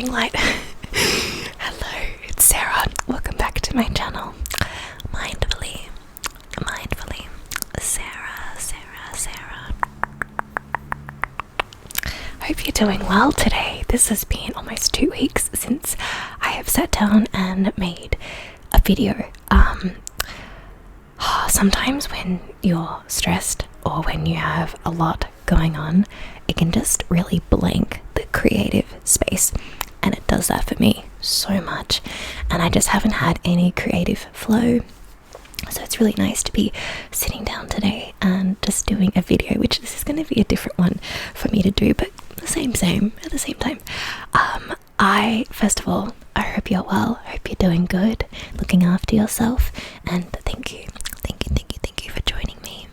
ring light. Hello, it's Sarah. Welcome back to my channel. Mindfully, Sarah. Hope you're doing well today. This has been almost 2 weeks since I have sat down and made a video. Sometimes when you're stressed or when you have a lot going on, it can just really blank the creative space, and it does that for me so much, and I just haven't had any creative flow. So it's really nice to be sitting down today and just doing a video, which this is going to be a different one for me to do, but the same at the same time. First of all, I hope you're well. I hope you're doing good, looking after yourself, and thank you for joining me.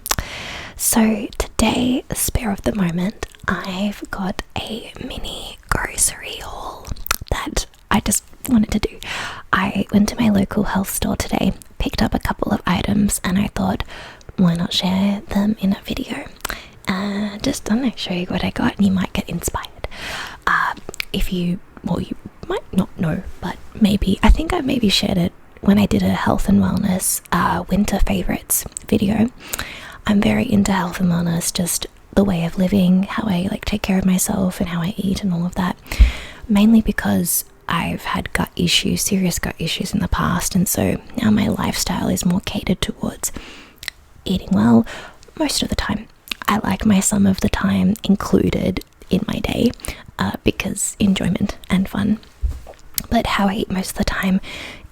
So today, spare of the moment, I've got a mini grocery haul that I just wanted to do. I went to my local health store today, picked up a couple of items, and I thought, why not share them in a video? Just, I don't know, show you what I got, and you might get inspired. You might not know, but maybe, I think I maybe shared it when I did a health and wellness winter favorites video. I'm very into health and wellness, just the way of living, how I take care of myself and how I eat and all of that, mainly because I've had serious gut issues in the past, and so now my lifestyle is more catered towards eating well most of the time. I like my some of the time included in my day because enjoyment and fun, but how I eat most of the time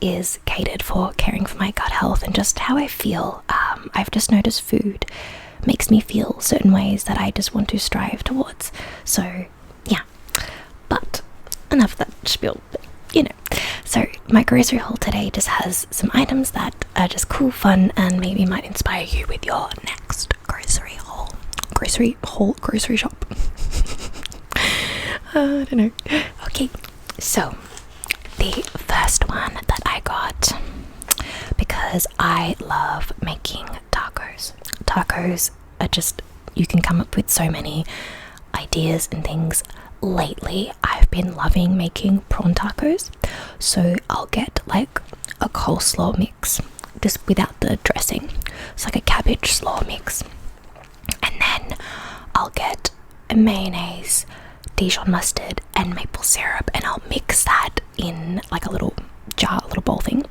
is catered for caring for my gut health and just how I feel. I've just noticed food makes me feel certain ways that I just want to strive towards. So yeah, but enough of that spiel, So my grocery haul today just has some items that are just cool, fun, and maybe might inspire you with your next grocery shop. I don't know. Okay, so the first one that I got, because I love making tacos. Tacos are just, you can come up with so many ideas and things. Lately, I've been loving making prawn tacos. So I'll get a coleslaw mix, just without the dressing. It's like a cabbage slaw mix. And then I'll get a mayonnaise, Dijon mustard, and maple syrup, and I'll mix that in a little jar, a little bowl thing,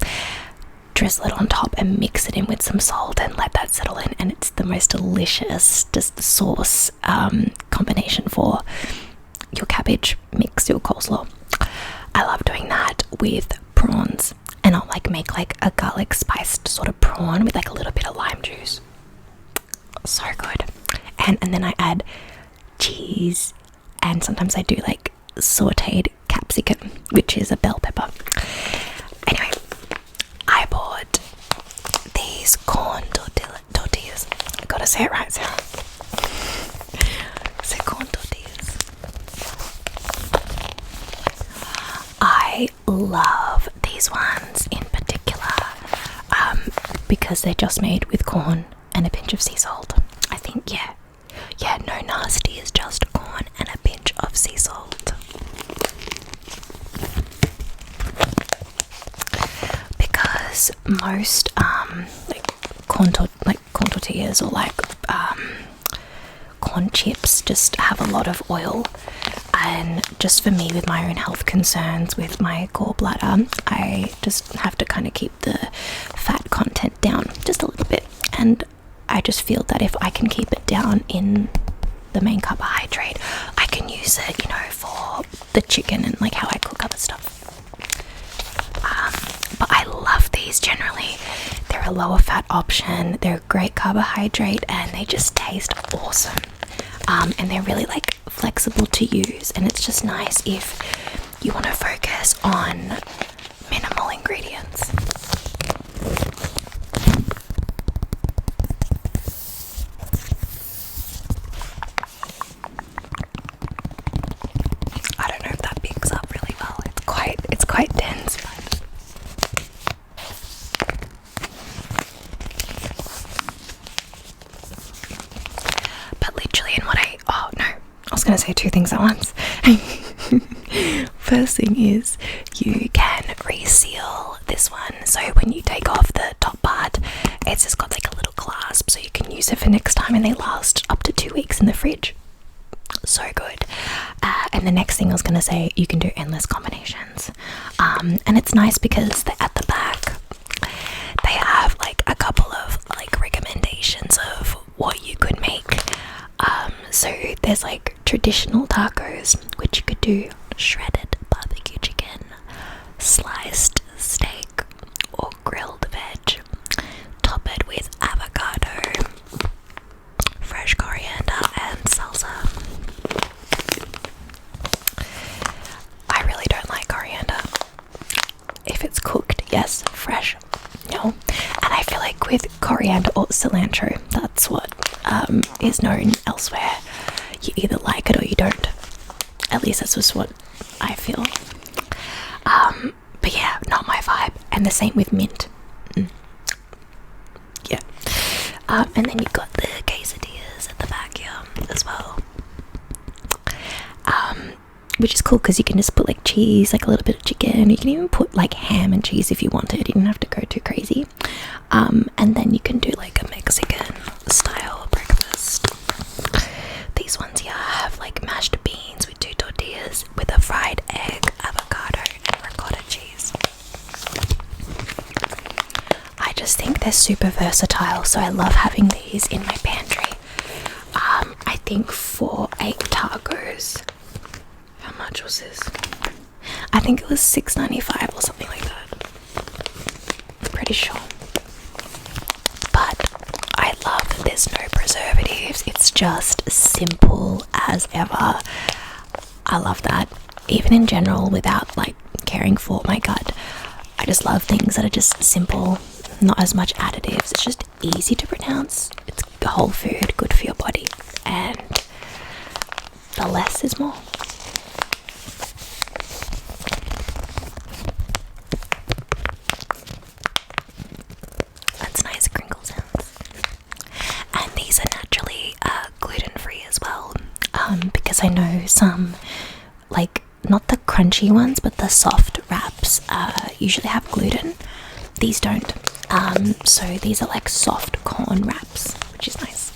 drizzle it on top and mix it in with some salt and let that settle in, and it's the most delicious just sauce combination for your cabbage mix, your coleslaw. I love doing that with prawns, and I'll make a garlic spiced sort of prawn with a little bit of lime juice. So good. And then I add cheese, and sometimes I do sauteed capsicum, which is a bell pepper. Anyway, I bought these corn tortillas. I gotta say it right, Sarah. So corn tortillas. I love these ones in particular because they're just made with corn and a pinch of sea salt. I think, yeah, no nasty, is just corn and a pinch of sea salt. Because most corn tortillas or corn chips just have a lot of oil, and just for me, with my own health concerns with my gallbladder, I just have to kind of keep the fat content down just a little bit, and I just feel that if I can keep it down in the main carbohydrate, I can use it, for the chicken and how I cook other stuff. But I love these generally. They're a lower fat option, they're a great carbohydrate, and they just taste awesome. And they're really flexible to use, and it's just nice if you want to focus on minimal ingredients. I don't know if that picks up really well. It's quite dense, but literally, I was going to say two things at once. first thing is you can reseal this one. So when you take off the top part, it's just got like a little clasp, so you can use it for next time, and they last up to 2 weeks in the fridge. So good. And the next thing I was going to say, you can do endless combinations. And it's nice because at the back they have like a couple of like recommendations of what you could make. So there's like traditional tacos, which you could do shredded barbecue chicken, sliced steak, or grilled veg. Top it with avocado, fresh coriander, and salsa. I really don't like coriander. If it's cooked, yes. Fresh, no. And I feel like with coriander or cilantro, that's what is known elsewhere. You either like it or you don't. At least that's just what I feel. But yeah, not my vibe. And the same with mint. Yeah. And then you've got the quesadillas at the back here as well. Which is cool because you can just put like cheese, like a little bit of chicken. You can even put like ham and cheese if you wanted. You don't have to go too crazy. And then you can do like a Mexican style breakfast. These ones here have like mashed beans with 2 tortillas with a fried egg, avocado, and ricotta cheese. I just think they're super versatile, so I love having these in my pantry. I think for 8 tacos, how much was this? I think it was $6.95 or something like that. I'm pretty sure. But I love that there's no preservatives. It's just simple as ever. I love that. Even in general, without like caring for my gut, I just love things that are just simple, not as much additives. It's just easy to pronounce. It's whole food, good for your body, and the less is more. That's nice crinkle sounds. And these are naturally gluten-free as well, because I know some, like, not the crunchy ones, but the soft wraps usually have gluten. These don't. So these are like soft corn wraps, which is nice.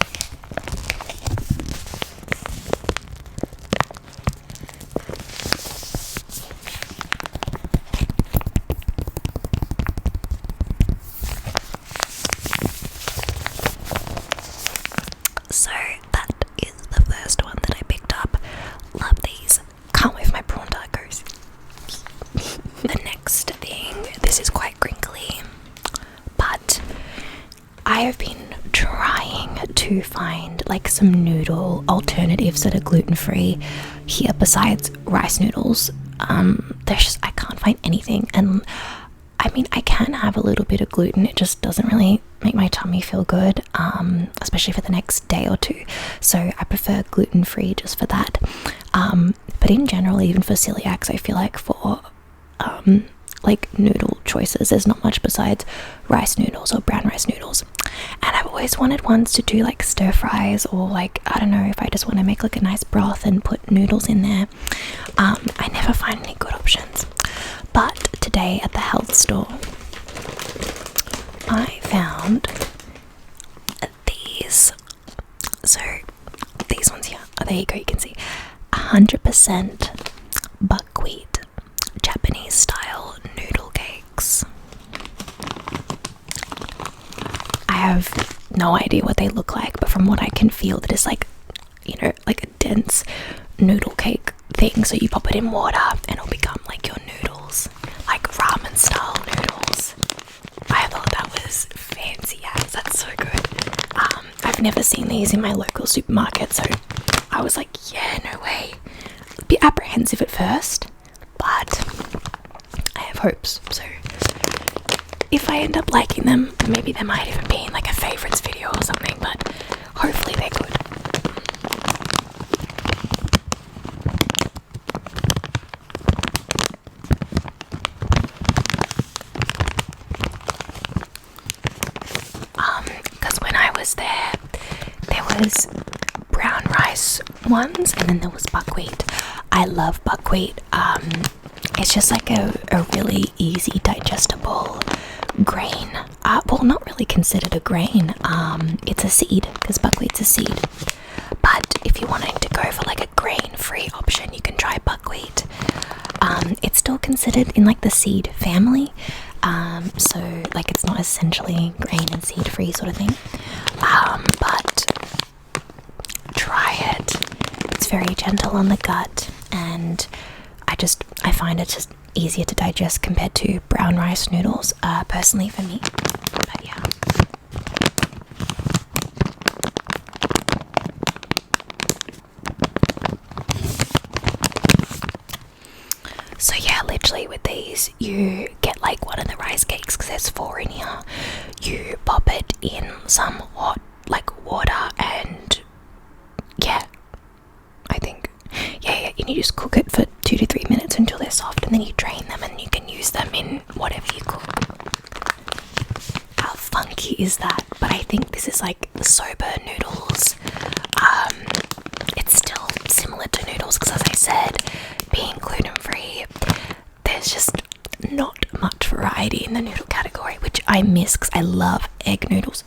So that is the first one that I picked up. Love these. Can't wait for my prawn tacos. The next thing, this is quite crinkly, but I have been trying to find like some noodle alternatives that are gluten-free here besides rice noodles. There's just, I can't find anything, and I mean, I can have a little bit of gluten, it just doesn't really make my tummy feel good, especially for the next day or two, so I prefer gluten-free just for that. But in general, even for celiacs, I feel like for like noodle choices, there's not much besides rice noodles or brown rice noodles. And I've always wanted ones to do like stir fries, or like, I don't know, if I just want to make like a nice broth and put noodles in there. I never find any good options, but today at the health store I found these. So these ones here, oh, there you go, you can see 100% buckwheat Japanese style noodle cakes. I have no idea what they look like, but from what I can feel, that is like, you know, like a dense noodle cake thing. So you pop it in water and it'll become like your noodles, like ramen style noodles. I thought that was fancy as. That's so good. I've never seen these in my local supermarket, so I was like, yeah, no way. A bit apprehensive at first, but I have hopes. So if I end up liking them, maybe there might even be in like a favorites video or something, but hopefully they're good. Because when I was there was brown rice ones, and then there was buckwheat. I love buckwheat. It's just like a really easy digestible grain. Well, not really considered a grain. It's a seed, because buckwheat's a seed. But if you're wanting to go for like a grain-free option, you can try buckwheat. It's still considered in like the seed family. So like it's not essentially grain and seed free sort of thing. But try it. It's very gentle on the gut, and I find it just easier to digest compared to brown rice noodles, personally for me. But yeah. So yeah, literally with these, you get like one of the rice cakes, because there's 4 in here. You pop it in some hot like water, and yeah, and you just cook it for 2 to 3 minutes until they're soft, and then you drain them and you can use them in whatever you cook. How funky is that? But I think this is like soba noodles. It's still similar to noodles, because as I said, being gluten-free, there's just not much variety in the noodle category, which I miss because I love egg noodles.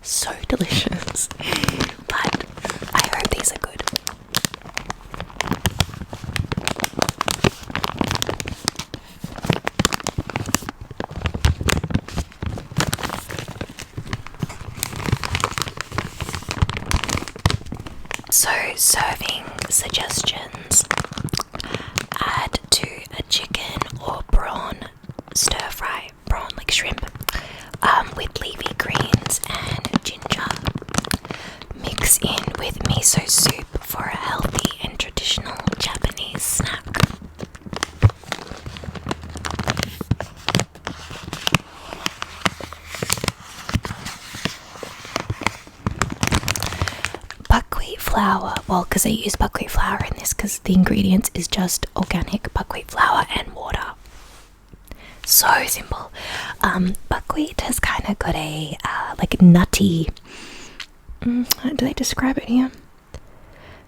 So delicious. But I hope these are good. So, serving suggestions: add to a chicken or prawn stir fry, prawn like shrimp, with leafy greens and ginger. Mix in with miso soup for a healthy and traditional Japanese snack. Buckwheat flour, well, because I use buckwheat flour in this, because the ingredients is just organic buckwheat flour and water. So simple. Buckwheat has kind of got a like nutty, how do they describe it here?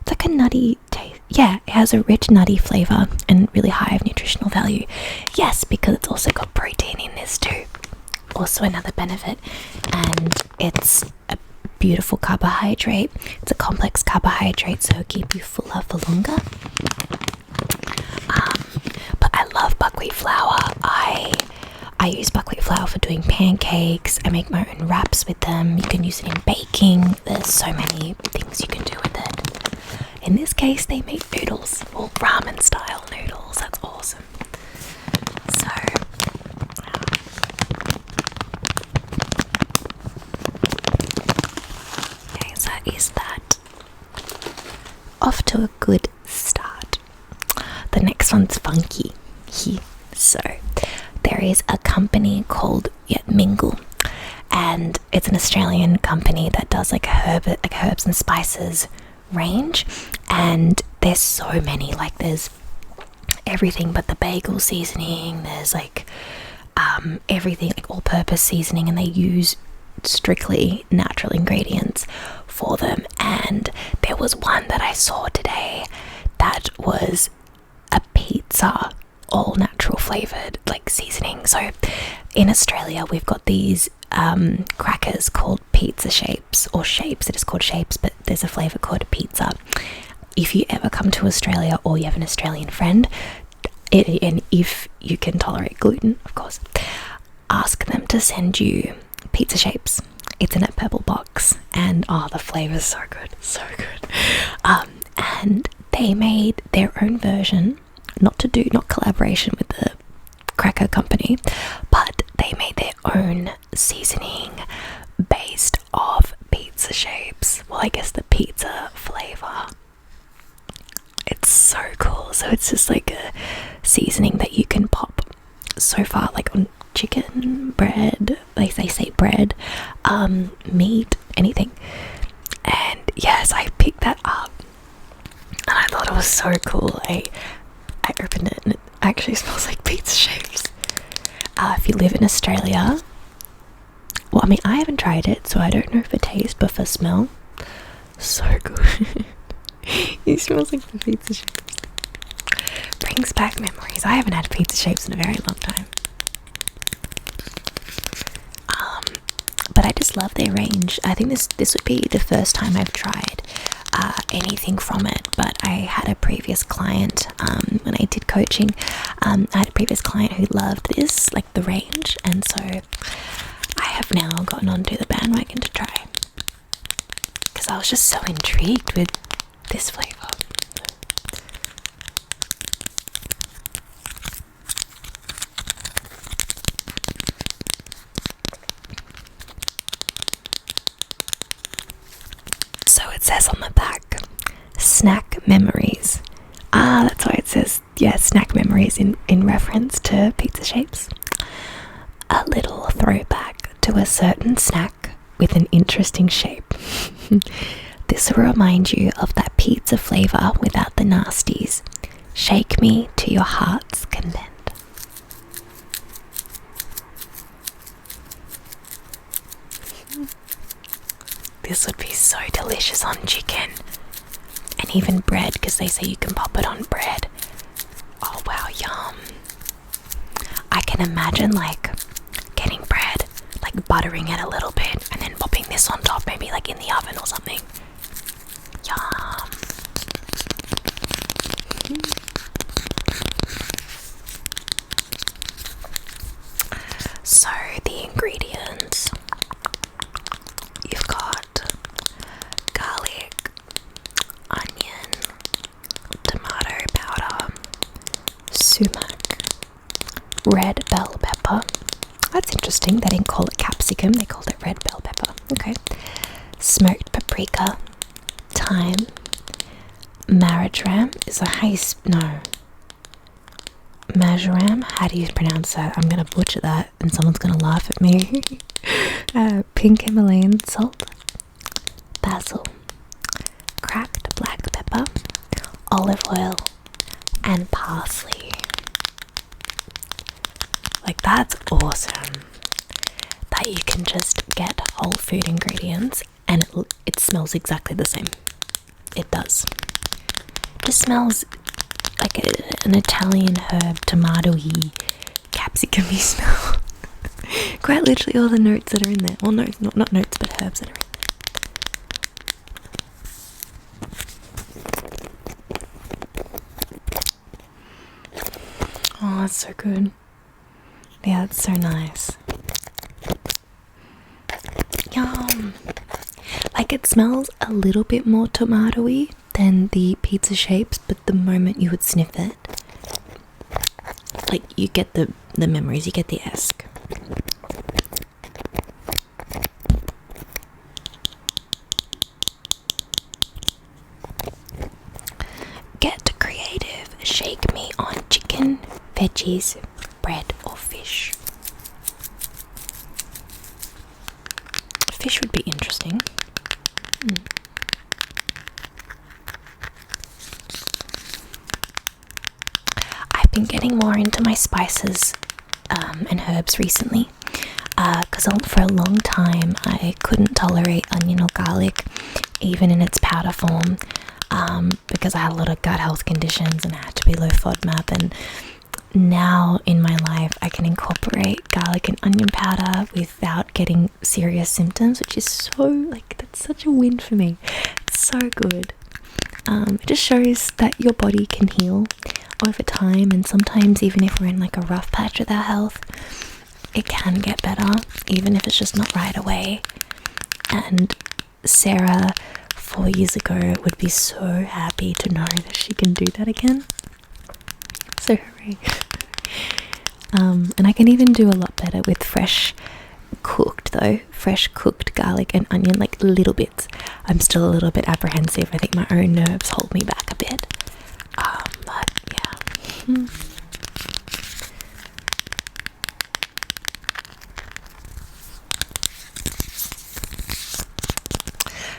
It's like a nutty taste. Yeah, it has a rich nutty flavour and really high of nutritional value. Yes, because it's also got protein in this too. Also another benefit, and it's a beautiful carbohydrate. It's a complex carbohydrate, so it'll keep you fuller for longer. But I love buckwheat flour. I use buckwheat flour for doing pancakes. I make my own wraps with them. You can use it in baking. There's so many things you can do with it. In this case, they make noodles, or ramen style noodles. That's awesome. So okay, so that is that. Off to a good start. The next one's funky. So there is a company called Mingle, and it's an Australian company that does like herbs and spices range, and there's so many. Like there's everything but the bagel seasoning, there's like everything, like all-purpose seasoning, and they use strictly natural ingredients for them. And there was one that I saw today that was a pizza, all natural flavored like seasoning. So in Australia we've got these crackers called pizza shapes, or shapes, it is called shapes, but there's a flavor called pizza. If you ever come to Australia, or you have an Australian friend, and if you can tolerate gluten, of course, ask them to send you pizza shapes. It's in a purple box, and the flavor's so good, so good. And they made their own version, not collaboration with the cracker company, but they made their own seasoning based off pizza shapes. Well, I guess the pizza flavor. It's so cool. So it's just like a seasoning that you can pop so far, like on chicken, bread, like they say bread, meat, anything. And yes, I picked that up, and I thought it was so cool. I opened it, and it actually smells like pizza shapes. If you live in Australia, well, I mean, I haven't tried it, so I don't know for taste, but for smell, so good. It smells like the pizza shapes. But brings back memories. I haven't had pizza shapes in a very long time. But I just love their range. I think this would be the first time I've tried anything from it, but I had a previous client when I did coaching. I had a previous client who loved this, like the range, and so I have now gotten onto the bandwagon to try because I was just so intrigued with this flavour. So it says on the back, snack memories. That's why it says, yeah, snack memories in reference to pizza shapes. A little throwback to a certain snack with an interesting shape. This will remind you of that pizza flavour without the nasties. Shake me to your heart's content. This would be so delicious on chicken and even bread, because they say you can pop it on bread. Oh wow, yum. I can imagine like getting bread, like buttering it a little bit and then popping this on top, maybe like in the oven or something. Yum. So the ingredients, you've got garlic, onion, tomato powder, sumac, red bell pepper. That's interesting, they didn't call it capsicum, they called it red bell pepper. Okay. Smoked paprika, thyme, marjoram is a marjoram, how do you pronounce that? I'm gonna butcher that and someone's gonna laugh at me. Pink Himalayan salt, basil, cracked black pepper, olive oil, and parsley. Like, that's awesome that you can just get whole food ingredients and it smells exactly the same. It does. It just smells like an Italian herb, tomato-y, capsicum-y smell. Quite literally all the notes that are in there. Well, no, not notes, but herbs that are in there. Oh, that's so good. Yeah, it's so nice. Yum. Like, it smells a little bit more tomato-y than the pizza shapes, but the moment you would sniff it, like, you get the memories, you get the esque. Get creative. Shake me on chicken, veggies, bread, or fish. Fish would be interesting. I've been getting more into my spices and herbs recently, because for a long time I couldn't tolerate onion or garlic, even in its powder form, because I had a lot of gut health conditions and I had to be low FODMAP. And now in my life I can incorporate garlic and onion powder without getting serious symptoms, which is so, like, that's such a win for me. It's so good. It just shows that your body can heal over time, and sometimes even if we're in like a rough patch with our health, it can get better, even if it's just not right away. And Sarah 4 years ago would be so happy to know that she can do that again. So hooray. And I can even do a lot better with fresh cooked garlic and onion, like little bits. I'm still a little bit apprehensive. I think my own nerves hold me back a bit. But yeah.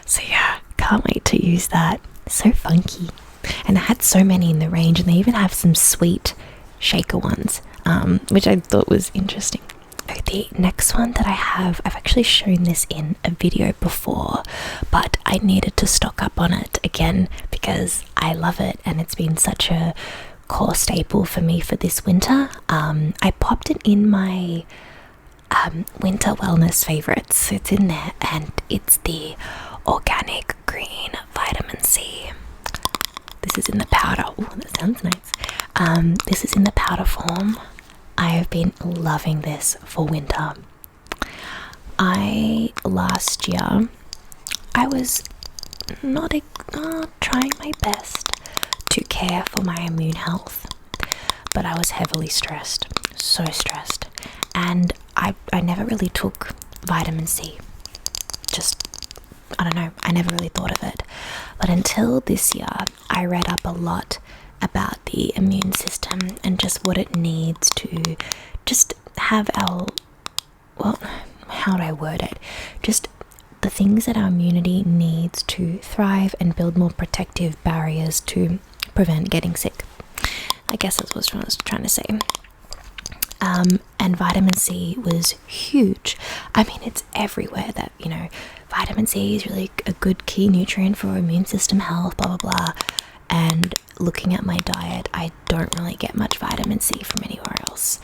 So yeah, can't wait to use that. So funky. And I had so many in the range, and they even have some sweet shaker ones, which I thought was interesting. So the next one that I have, I've actually shown this in a video before, but I needed to stock up on it again because I love it, and it's been such a core staple for me for this winter. I popped it in my winter wellness favorites. It's in there, and it's the organic green vitamin C. This is in the powder. Oh, that sounds nice. This is in the powder form. I have been loving this for winter. Last year I was not trying my best to care for my immune health, but I was heavily stressed, so stressed, and I never really took vitamin C. Just, I don't know, I never really thought of it. But until this year, I read up a lot about the immune system and just what it needs to just have our, well, how do I word it? Just the things that our immunity needs to thrive and build more protective barriers to prevent getting sick. I guess that's what I was trying to say. And vitamin C was huge. I mean, it's everywhere that, you know, vitamin C is really a good key nutrient for immune system health, blah, blah, blah. And looking at my diet, I don't really get much vitamin C from anywhere else.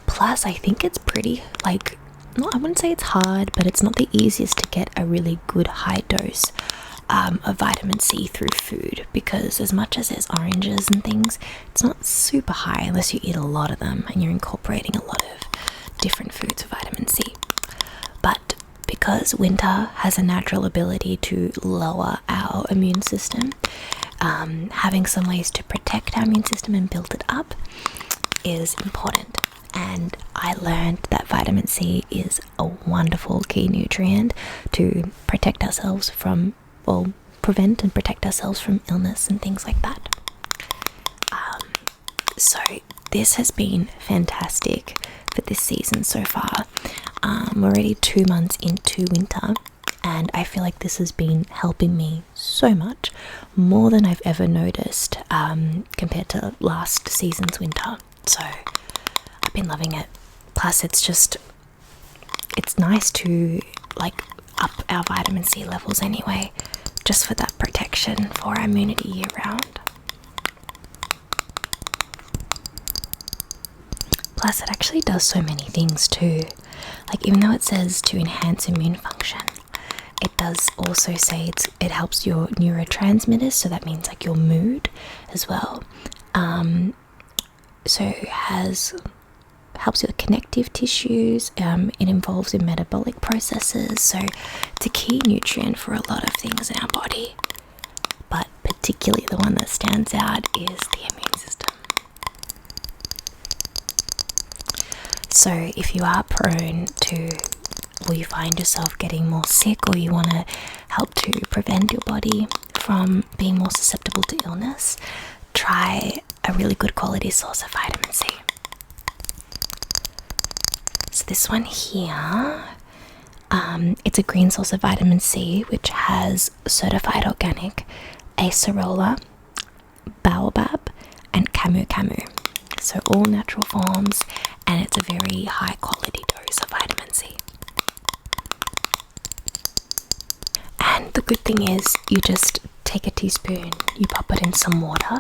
Plus, I think it's pretty, like, I wouldn't say it's hard, but it's not the easiest to get a really good high dose of vitamin C through food, because as much as there's oranges and things, it's not super high unless you eat a lot of them and you're incorporating a lot of different foods of vitamin C. But because winter has a natural ability to lower our immune system, having some ways to protect our immune system and build it up is important. And I learned that vitamin C is a wonderful key nutrient to protect ourselves from, well, prevent and protect ourselves from illness and things like that. So this has been fantastic for this season so far. We're already 2 months into winter, and I feel like this has been helping me so much, more than I've ever noticed compared to last season's winter. So I've been loving it. Plus it's nice to like up our vitamin C levels anyway, just for that protection for our immunity year round. Plus it actually does so many things too. Like, even though it says to enhance immune function, it does also say it helps your neurotransmitters, so that means like your mood as well. So it helps your connective tissues. It involves in metabolic processes, so it's a key nutrient for a lot of things in our body, but particularly the one that stands out is the immune system. So if you are prone to, or you find yourself getting more sick, or you want to help to prevent your body from being more susceptible to illness, try a really good quality source of vitamin C. So this one here, it's a green source of vitamin C, which has certified organic, acerola, baobab, and camu camu. So all natural forms, and it's a very high quality dose of vitamin C. And the good thing is, you just take a teaspoon, you pop it in some water,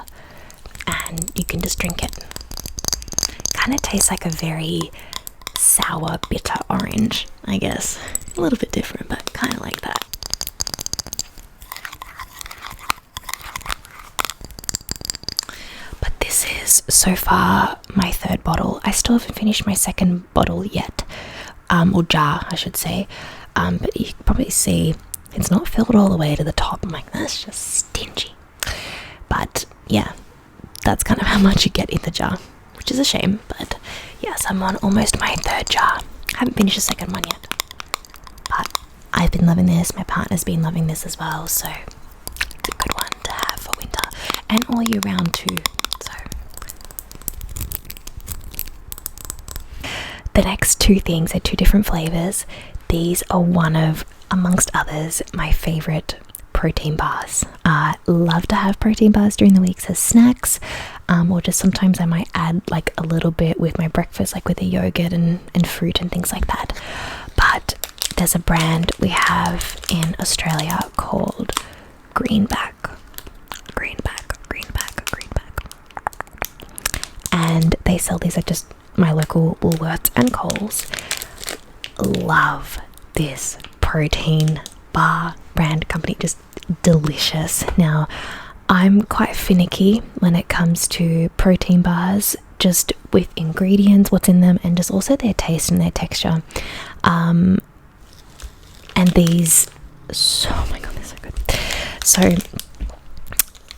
and you can just drink it. Kind of tastes like a very sour, bitter orange, I guess. A little bit different, but kind of like that. But this is so far my 3rd bottle. I still haven't finished my 2nd bottle yet, or jar, I should say. But you can probably see it's not filled all the way to the top. I'm like, that's just stingy. But yeah, that's kind of how much you get in the jar, which is a shame. But yes, I'm on almost my 3rd jar. I haven't finished the 2nd one yet, but I've been loving this. My partner's been loving this as well, so it's a good one to have for winter and all year round too. So the next 2 things are 2 different flavors. These are one of, amongst others, my favorite protein bars. I love to have protein bars during the weeks as snacks, or just sometimes I might add like a little bit with my breakfast, like with the yogurt and fruit and things like that. But there's a brand we have in Australia called Greenback. They sell these at just my local Woolworths and Coles. Love this protein bar brand company, just delicious. Now, I'm quite finicky when it comes to protein bars, just with ingredients, what's in them, and just also their taste and their texture. And these, oh my god, they're so good. So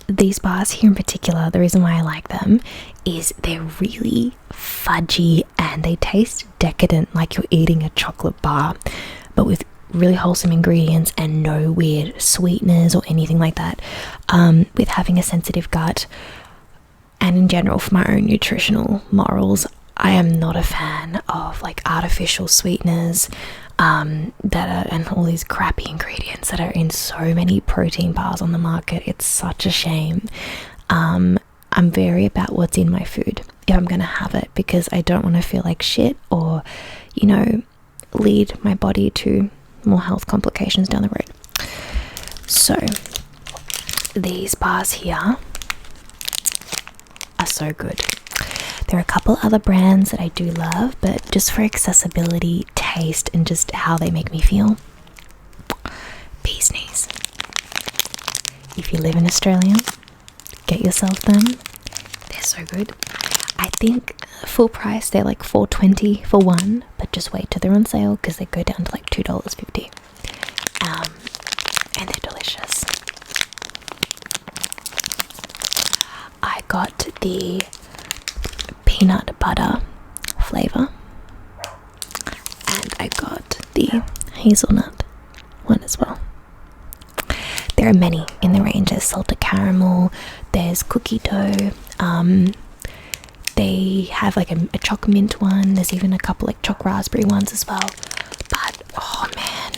these bars here in particular, the reason why I like them is they're really fudgy and they taste decadent, like you're eating a chocolate bar, but with really wholesome ingredients and no weird sweeteners or anything like that. With having a sensitive gut, and in general for my own nutritional morals, I am not a fan of like artificial sweeteners that are, and all these crappy ingredients that are in so many protein bars on the market. It's such a shame. I'm very about what's in my food if I'm gonna have it, because I don't want to feel like shit or, you know, lead my body to more health complications down the road. So these bars here are so good. There are a couple other brands that I do love, but just for accessibility, taste, and just how they make me feel, bee's knees. If you live in Australia, get yourself them. They're so good. I think full price they're like $4.20 for one, but just wait till they're on sale because they go down to like $2.50. And they're delicious. I got the peanut butter flavor, and I got the hazelnut one as well. There are many in the range. There's salted caramel, there's cookie dough, they have like a choc mint one. There's even a couple like choc raspberry ones as well. But oh man,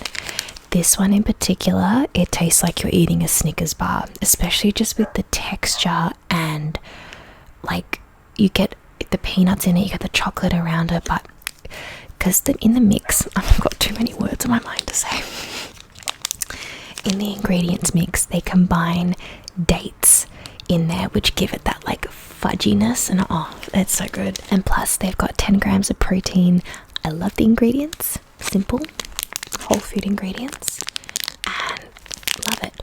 this one in particular, it tastes like you're eating a Snickers bar, especially just with the texture, and like you get the peanuts in it, you get the chocolate around it, but because in the mix, I've got too many words in my mind to say. In the ingredients mix, they combine dates in there, which give it that like fudginess, and oh, it's so good. And plus they've got 10 grams of protein. I love the ingredients, simple whole food ingredients, and love it.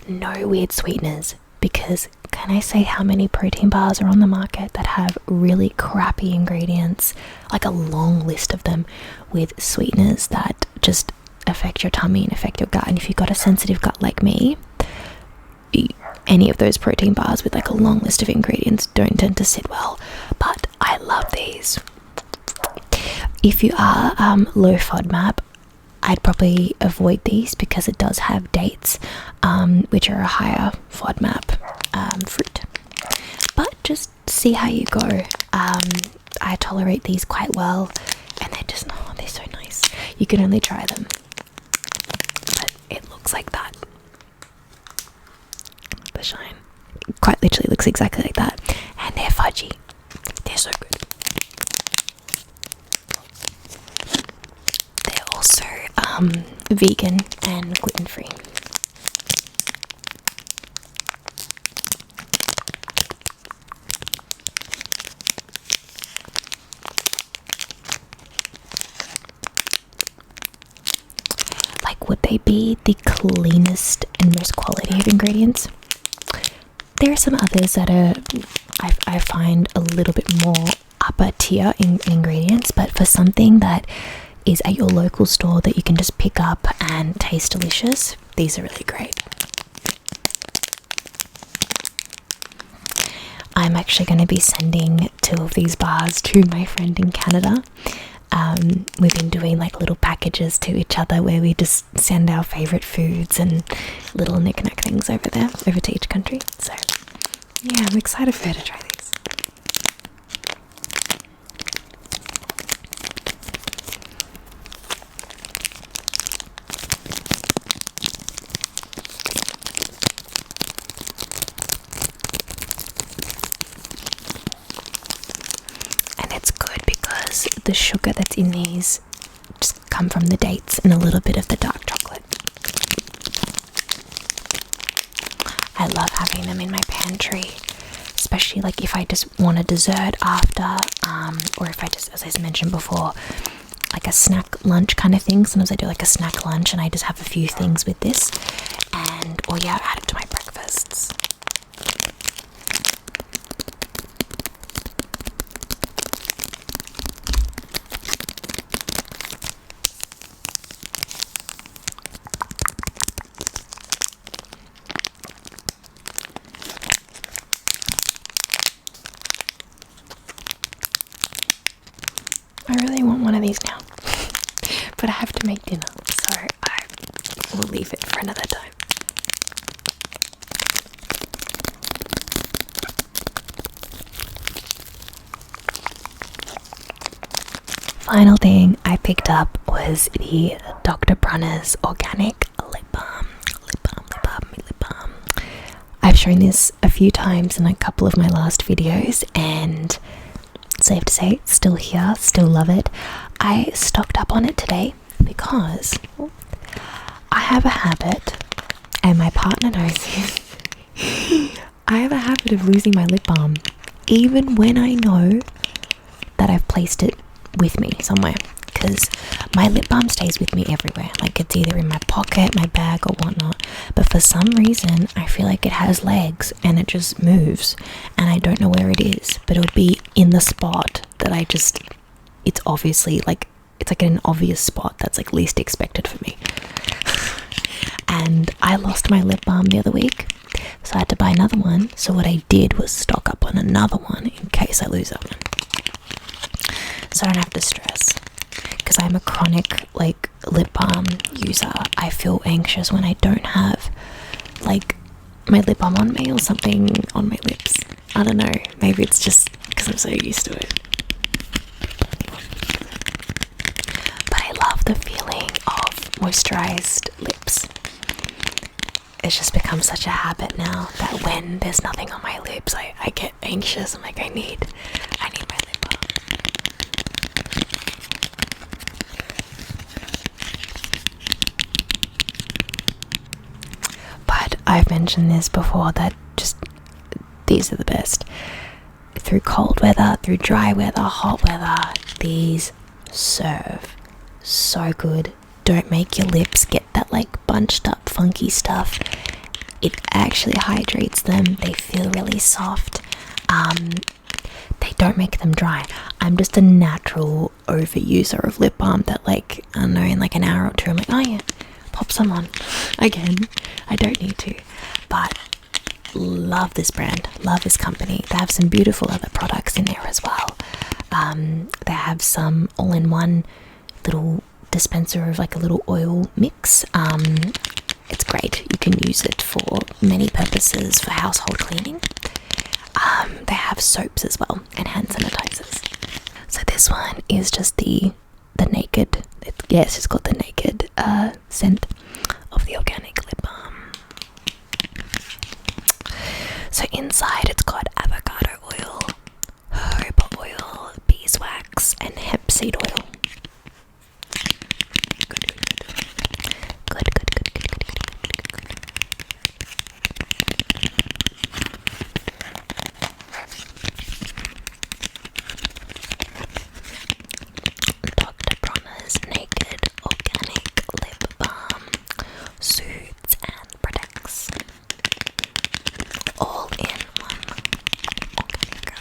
No weird sweeteners, because can I say how many protein bars are on the market that have really crappy ingredients, like a long list of them, with sweeteners that just affect your tummy and affect your gut. And if you've got a sensitive gut like me, any of those protein bars with like a long list of ingredients don't tend to sit well. But I love these. If you are low FODMAP, I'd probably avoid these because it does have dates, which are a higher FODMAP fruit. But just see how you go. I tolerate these quite well, and they're just, oh, they're so nice. You can only try them, but it looks like that. The shine quite literally looks exactly like that, and they're fudgy. They're so good. They're also vegan and gluten-free. Like, would they be the cleanest and most quality of ingredients? There are some others that are, I find, a little bit more upper tier in ingredients, but for something that is at your local store that you can just pick up and taste delicious, these are really great. I'm actually going to be sending 2 of these bars to my friend in Canada. We've been doing like little packages to each other where we just send our favorite foods and little knick-knack things over to each country. So yeah, I'm excited for her to try these. The sugar that's in these just come from the dates and a little bit of the dark chocolate. I love having them in my pantry, especially like if I just want a dessert after, or if I just, as I mentioned before, like a snack lunch kind of thing. Sometimes I do like a snack lunch and I just have a few things with this, and or yeah, add it to my breakfasts. I really want one of these now, but I have to make dinner, so I will leave it for another time. Final thing I picked up was the Dr. Bronner's Organic Lip Balm. Lip balm. I've shown this a few times in a couple of my last videos, and safe to say, it's still here, still love it. I stocked up on it today because I have a habit, and my partner knows this. I have a habit of losing my lip balm, even when I know that I've placed it with me somewhere, because my lip balm stays with me everywhere. Like, it's either in my pocket, my bag, or whatnot, but for some reason I feel like it has legs and it just moves, and I don't know where it is, but it'll be in the spot that I just, it's obviously like, it's like an obvious spot that's like least expected for me. And I lost my lip balm the other week, so I had to buy another one. So what I did was stock up on another one in case I lose that one, so I don't have to stress, because I'm a chronic like lip balm user. I feel anxious when I don't have like my lip balm on me or something on my lips. I don't know, maybe it's just because I'm so used to it. But I love the feeling of moisturized lips. It's just become such a habit now that when there's nothing on my lips, I get anxious. I'm like, I need my lip balm. I've mentioned this before, that just these are the best. Through cold weather, through dry weather, hot weather, these serve so good. Don't make your lips get that like bunched up funky stuff. It actually hydrates them. They feel really soft. They don't make them dry. I'm just a natural overuser of lip balm that, like, I don't know, in like an hour or two I'm like, oh yeah, pop some on again. I don't need to, but love this brand, love this company. They have some beautiful other products in there as well. They have some all-in-one little dispenser of like a little oil mix. It's great. You can use it for many purposes, for household cleaning. They have soaps as well, and hand sanitizers. So this one is just the naked, it's just got the naked scent of the organic lip balm. So inside it's got avocado oil, jojoba oil, beeswax, and hemp seed oil. Good. Dr. Bronner's Naked Organic Lip Balm soothes and protects. All in one. Organic.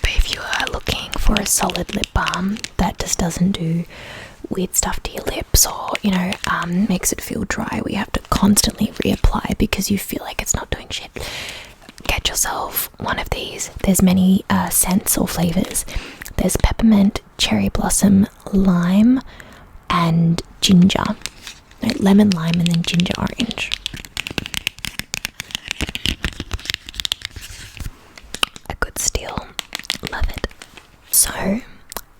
But if you are looking for a solid lip balm that just doesn't do weird stuff to your lips, or makes it feel dry where you have to constantly reapply because you feel like it's not doing shit, get yourself one of these. There's many scents or flavors. There's peppermint, cherry blossom, lime, and ginger. No, lemon, lime, and then ginger orange. A good steal. Love it. So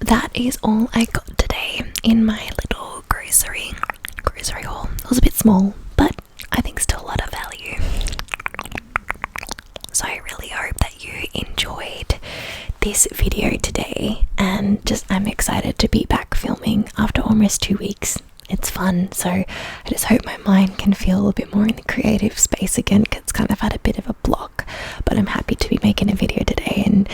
that is all I got today in my little grocery haul. It was a bit small, but I think still a lot of value. this video today, and I'm excited to be back filming after almost 2 weeks. It's fun, so I just hope my mind can feel a bit more in the creative space again, because it's kind of had a bit of a block. But I'm happy to be making a video today, and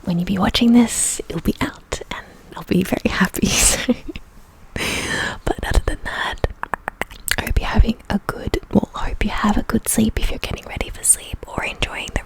when you be watching this, it'll be out and I'll be very happy. So but other than that, I hope you're having a good, I hope you have a good sleep if you're getting ready for sleep, or enjoying the